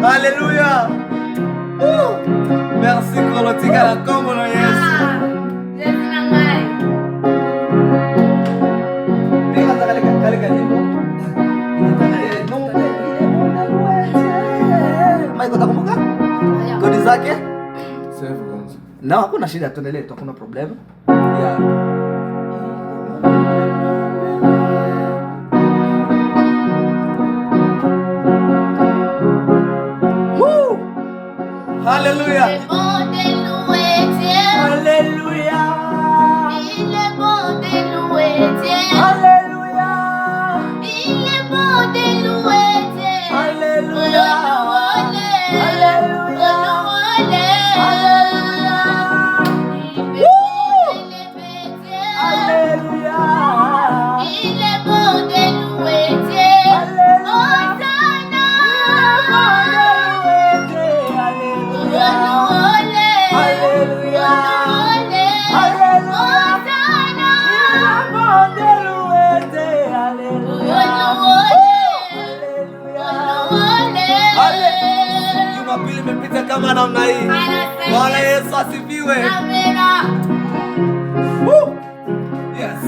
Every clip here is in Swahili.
Alléluia. Merci Kolotika la kombo na Yesu. Maiko takumbuka? Kodi zake? Na hakuna shida, tuendelee tu, hakuna problem. Yeah. Alléluia. Il est bon de louer Dieu. Alléluia. Il est bon de louer Dieu. Alléluia. Il est bon de louer Dieu. Alléluia. Alléluia. Alléluia. Il est bon de louer Dieu. Hosanna. Alléluia. Jumapili imepita kama namna hii. Bwana Yesu asifiwe. Amina. Yes.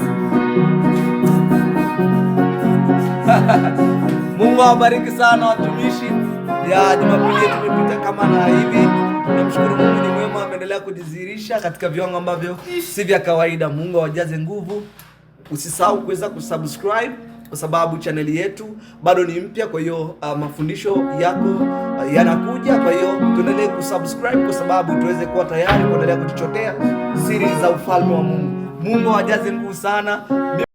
Mungu awabariki sana watumishi. Ya Jumapili yetu imepita kama na hivi. Namshukuru Mungu ni mwema, ameendelea kujidhihirisha katika viwango ambavyo si vya kawaida. Mungu awajaze nguvu. Usisahau kuweza kusubscribe kwa sababu chaneli yetu bado ni mpya, kwa hiyo mafundisho yako yanakuja. Kwa hiyo tuendelee kusubscribe kwa sababu tuweze kuwa tayari kuendelea kutuchotea siri za ufalme wa Mungu. Mungu awajaze nguvu sana.